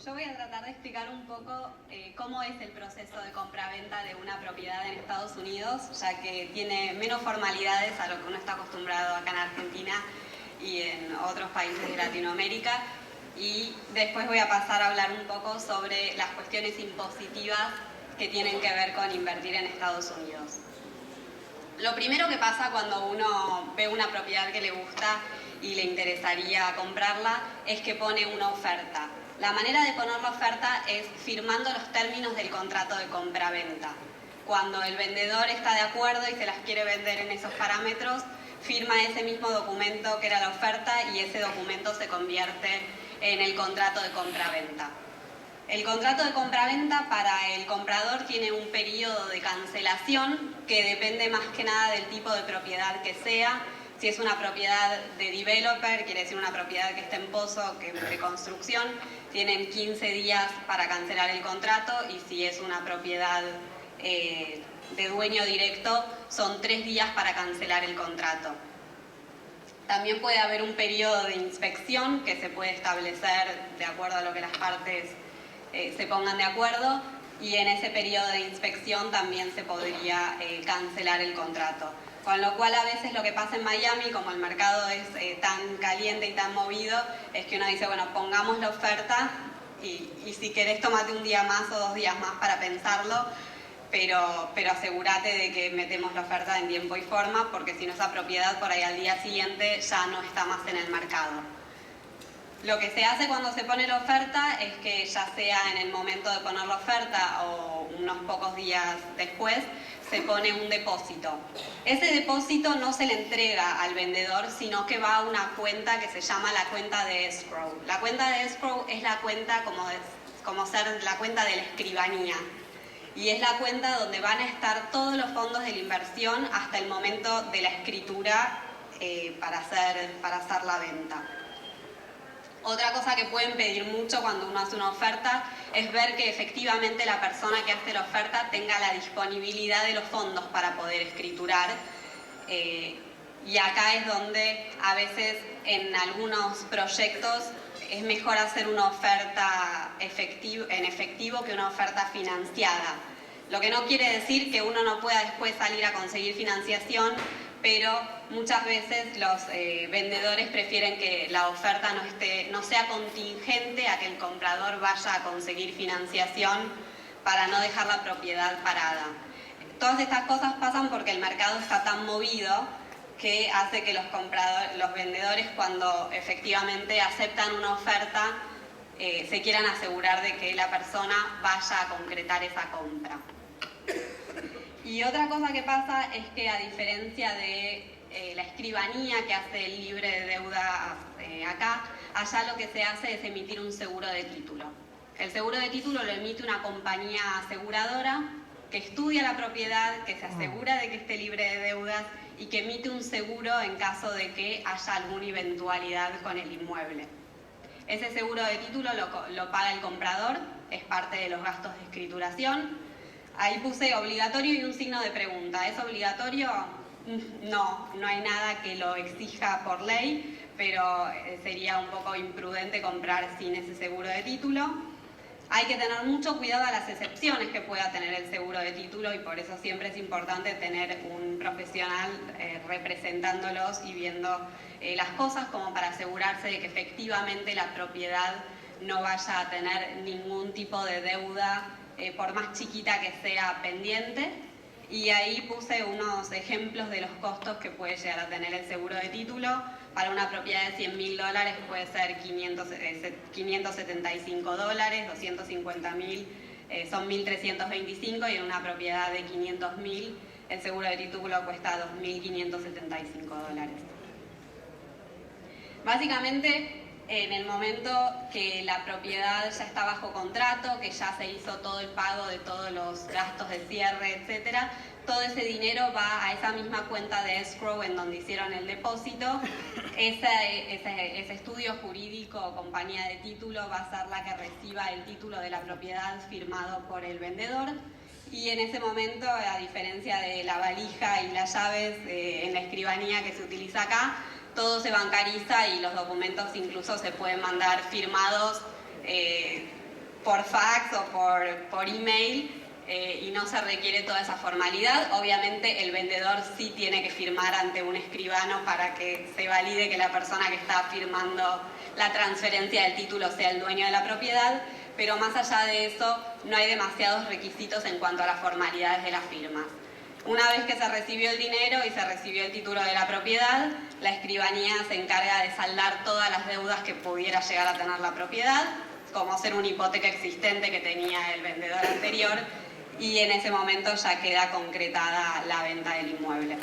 Yo voy a tratar de explicar un poco cómo es el proceso de compraventa de una propiedad en Estados Unidos, ya que tiene menos formalidades a lo que uno está acostumbrado acá en Argentina y en otros países de Latinoamérica. Y después voy a pasar a hablar un poco sobre las cuestiones impositivas que tienen que ver con invertir en Estados Unidos. Lo primero que pasa cuando uno ve una propiedad que le gusta y le interesaría comprarla es que pone una oferta. La manera de poner la oferta es firmando los términos del contrato de compraventa. Cuando el vendedor está de acuerdo y se las quiere vender en esos parámetros, firma ese mismo documento que era la oferta y ese documento se convierte en el contrato de compraventa. El contrato de compraventa para el comprador tiene un periodo de cancelación que depende más que nada del tipo de propiedad que sea. Si es una propiedad de developer, quiere decir una propiedad que está en pozo, que es de construcción, tienen 15 días para cancelar el contrato, y si es una propiedad de dueño directo, son 3 días para cancelar el contrato. También puede haber un periodo de inspección que se puede establecer de acuerdo a lo que las partes se pongan de acuerdo, y en ese periodo de inspección también se podría cancelar el contrato. Con lo cual a veces lo que pasa en Miami, como el mercado es tan caliente y tan movido, es que uno dice, bueno, pongamos la oferta y si querés tomate un día más o 2 días más para pensarlo, pero asegúrate de que metemos la oferta en tiempo y forma, porque si no, esa propiedad por ahí al día siguiente ya no está más en el mercado. Lo que se hace cuando se pone la oferta es que, ya sea en el momento de poner la oferta o unos pocos días después, se pone un depósito. Ese depósito no se le entrega al vendedor, sino que va a una cuenta que se llama la cuenta de escrow. La cuenta de escrow es la cuenta como ser la cuenta de la escribanía. Y es la cuenta donde van a estar todos los fondos de la inversión hasta el momento de la escritura para hacer la venta. Otra cosa que pueden pedir mucho cuando uno hace una oferta es ver que efectivamente la persona que hace la oferta tenga la disponibilidad de los fondos para poder escriturar. Y acá es donde a veces en algunos proyectos es mejor hacer una oferta en efectivo que una oferta financiada. Lo que no quiere decir que uno no pueda después salir a conseguir financiación, pero muchas veces los vendedores prefieren que la oferta no sea contingente a que el comprador vaya a conseguir financiación para no dejar la propiedad parada. Todas estas cosas pasan porque el mercado está tan movido que hace que los vendedores, cuando efectivamente aceptan una oferta, se quieran asegurar de que la persona vaya a concretar esa compra. Y otra cosa que pasa es que, a diferencia de la escribanía que hace el libre de deuda acá, allá lo que se hace es emitir un seguro de título. El seguro de título lo emite una compañía aseguradora que estudia la propiedad, que se asegura de que esté libre de deudas y que emite un seguro en caso de que haya alguna eventualidad con el inmueble. Ese seguro de título lo paga el comprador, es parte de los gastos de escrituración. Ahí puse obligatorio y un signo de pregunta. ¿Es obligatorio? No hay nada que lo exija por ley, pero sería un poco imprudente comprar sin ese seguro de título. Hay que tener mucho cuidado a las excepciones que pueda tener el seguro de título, y por eso siempre es importante tener un profesional representándolos y viendo las cosas, como para asegurarse de que efectivamente la propiedad no vaya a tener ningún tipo de deuda, por más chiquita que sea, pendiente. Y ahí puse unos ejemplos de los costos que puede llegar a tener el seguro de título. Para una propiedad de $100.000 puede ser $575, $250.000 son $1.325, y en una propiedad de $500.000 el seguro de título cuesta $2.575. Básicamente, en el momento que la propiedad ya está bajo contrato, que ya se hizo todo el pago de todos los gastos de cierre, etcétera, todo ese dinero va a esa misma cuenta de escrow en donde hicieron el depósito. Ese estudio jurídico o compañía de título va a ser la que reciba el título de la propiedad firmado por el vendedor. Y en ese momento, a diferencia de la valija y las llaves en la escribanía que se utiliza acá, todo se bancariza y los documentos incluso se pueden mandar firmados por fax o por email, y no se requiere toda esa formalidad. Obviamente el vendedor sí tiene que firmar ante un escribano para que se valide que la persona que está firmando la transferencia del título sea el dueño de la propiedad, pero más allá de eso no hay demasiados requisitos en cuanto a las formalidades de las firmas. Una vez que se recibió el dinero y se recibió el título de la propiedad, la escribanía se encarga de saldar todas las deudas que pudiera llegar a tener la propiedad, como ser una hipoteca existente que tenía el vendedor anterior, y en ese momento ya queda concretada la venta del inmueble.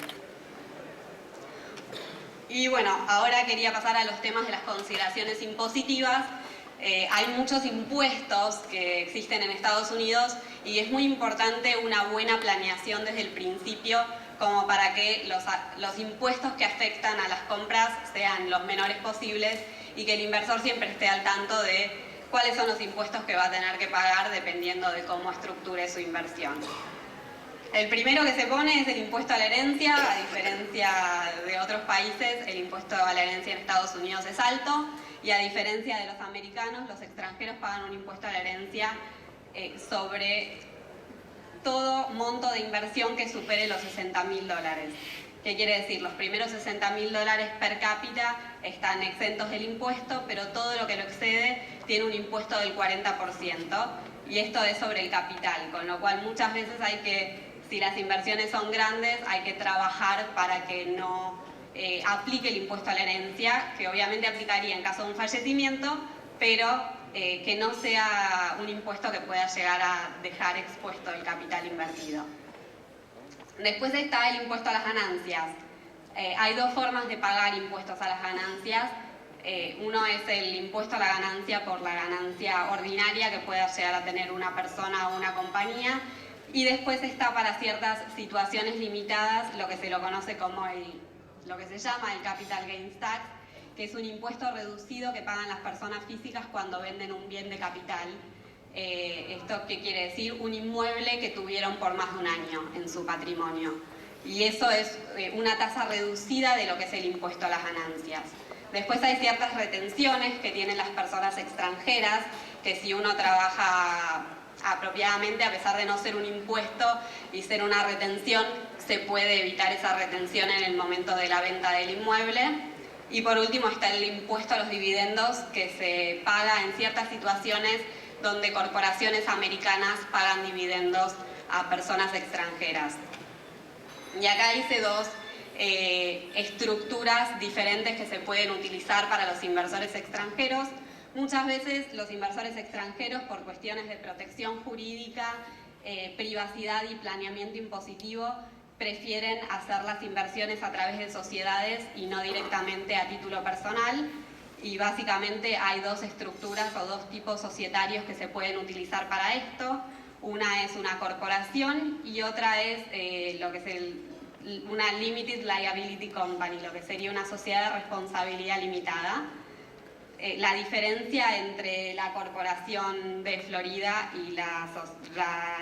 Y bueno, ahora quería pasar a los temas de las consideraciones impositivas. Hay muchos impuestos que existen en Estados Unidos y es muy importante una buena planeación desde el principio como para que los impuestos que afectan a las compras sean los menores posibles y que el inversor siempre esté al tanto de cuáles son los impuestos que va a tener que pagar dependiendo de cómo estructure su inversión. El primero que se pone es el impuesto a la herencia. A diferencia de otros países, el impuesto a la herencia en Estados Unidos es alto y a diferencia de los americanos, los extranjeros pagan un impuesto a la herencia sobre todo monto de inversión que supere los $60.000. ¿Qué quiere decir? Los primeros $60.000 per cápita están exentos del impuesto, pero todo lo que lo excede tiene un impuesto del 40%, y esto es sobre el capital, con lo cual muchas veces si las inversiones son grandes, hay que trabajar para que no aplique el impuesto a la herencia, que obviamente aplicaría en caso de un fallecimiento, pero que no sea un impuesto que pueda llegar a dejar expuesto el capital invertido. Después está el impuesto a las ganancias. Hay dos formas de pagar impuestos a las ganancias. Uno es el impuesto a la ganancia por la ganancia ordinaria que pueda llegar a tener una persona o una compañía. Y después está para ciertas situaciones limitadas lo que se lo conoce como lo que se llama el Capital Gains Tax, que es un impuesto reducido que pagan las personas físicas cuando venden un bien de capital. ¿Esto qué quiere decir? Un inmueble que tuvieron por más de un año en su patrimonio. Y eso es una tasa reducida de lo que es el impuesto a las ganancias. Después hay ciertas retenciones que tienen las personas extranjeras, que si uno trabaja apropiadamente, a pesar de no ser un impuesto y ser una retención, se puede evitar esa retención en el momento de la venta del inmueble. Y por último está el impuesto a los dividendos, que se paga en ciertas situaciones donde corporaciones americanas pagan dividendos a personas extranjeras. Y acá hice dos estructuras diferentes que se pueden utilizar para los inversores extranjeros. Muchas veces los inversores extranjeros, por cuestiones de protección jurídica, privacidad y planeamiento impositivo, prefieren hacer las inversiones a través de sociedades y no directamente a título personal. Y básicamente hay dos estructuras o dos tipos societarios que se pueden utilizar para esto. Una es una corporación y otra es lo que es una Limited Liability Company, lo que sería una sociedad de responsabilidad limitada. La diferencia entre la corporación de Florida y la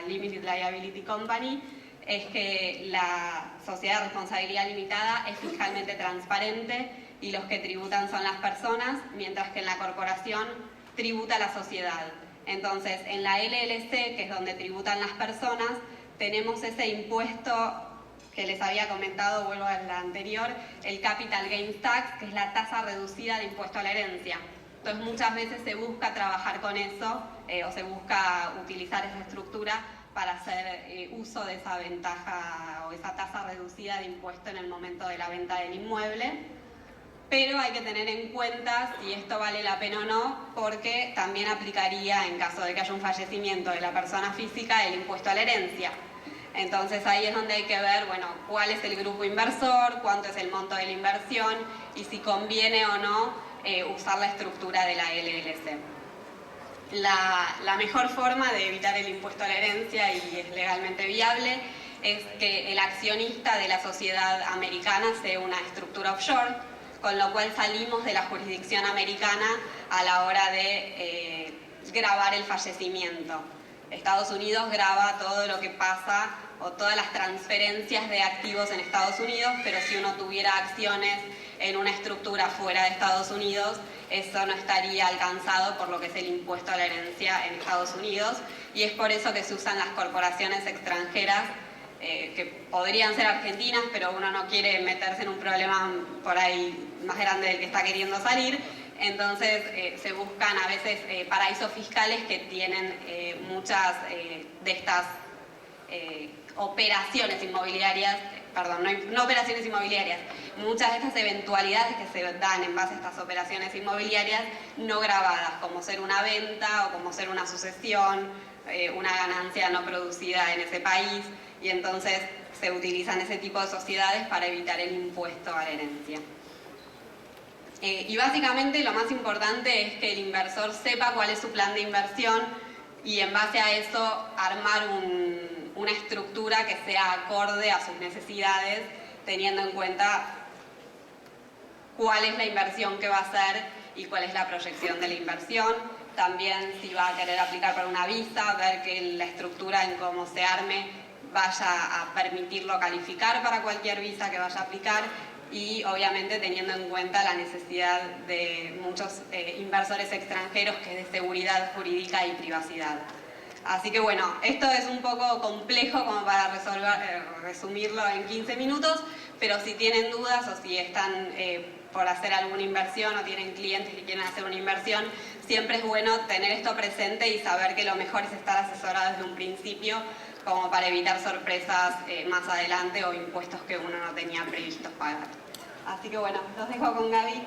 Limited Liability Company es que la sociedad de responsabilidad limitada es fiscalmente transparente y los que tributan son las personas, mientras que en la corporación tributa la sociedad. Entonces, en la LLC, que es donde tributan las personas, tenemos ese impuesto que les había comentado, vuelvo a la anterior, el Capital Gains Tax, que es la tasa reducida de impuesto a la herencia. Entonces, muchas veces se busca trabajar con eso o se busca utilizar esa estructura para hacer uso de esa ventaja o esa tasa reducida de impuesto en el momento de la venta del inmueble. Pero hay que tener en cuenta si esto vale la pena o no, porque también aplicaría, en caso de que haya un fallecimiento de la persona física, el impuesto a la herencia. Entonces ahí es donde hay que ver, bueno, cuál es el grupo inversor, cuánto es el monto de la inversión y si conviene o no usar la estructura de la LLC. La mejor forma de evitar el impuesto a la herencia, y es legalmente viable, es que el accionista de la sociedad americana sea una estructura offshore, con lo cual salimos de la jurisdicción americana a la hora de gravar el fallecimiento. Estados Unidos grava todo lo que pasa o todas las transferencias de activos en Estados Unidos, pero si uno tuviera acciones en una estructura fuera de Estados Unidos, eso no estaría alcanzado por lo que es el impuesto a la herencia en Estados Unidos, y es por eso que se usan las corporaciones extranjeras que podrían ser argentinas, pero uno no quiere meterse en un problema por ahí más grande del que está queriendo salir. Entonces se buscan a veces paraísos fiscales que tienen muchas de estas operaciones inmobiliarias, perdón, no operaciones inmobiliarias, muchas de estas eventualidades que se dan en base a estas operaciones inmobiliarias no grabadas, como ser una venta o como ser una sucesión, una ganancia no producida en ese país, y entonces se utilizan ese tipo de sociedades para evitar el impuesto a la herencia. Y básicamente lo más importante es que el inversor sepa cuál es su plan de inversión y en base a eso armar una estructura que sea acorde a sus necesidades, teniendo en cuenta cuál es la inversión que va a hacer y cuál es la proyección de la inversión. También si va a querer aplicar para una visa, ver que la estructura en cómo se arme vaya a permitirlo calificar para cualquier visa que vaya a aplicar, y obviamente teniendo en cuenta la necesidad de muchos inversores extranjeros, que es de seguridad jurídica y privacidad. Así que bueno, esto es un poco complejo como para resumirlo en 15 minutos, pero si tienen dudas o si están por hacer alguna inversión o tienen clientes que quieren hacer una inversión, siempre es bueno tener esto presente y saber que lo mejor es estar asesorado desde un principio, como para evitar sorpresas más adelante o impuestos que uno no tenía previstos pagar. Así que bueno, los dejo con Gaby.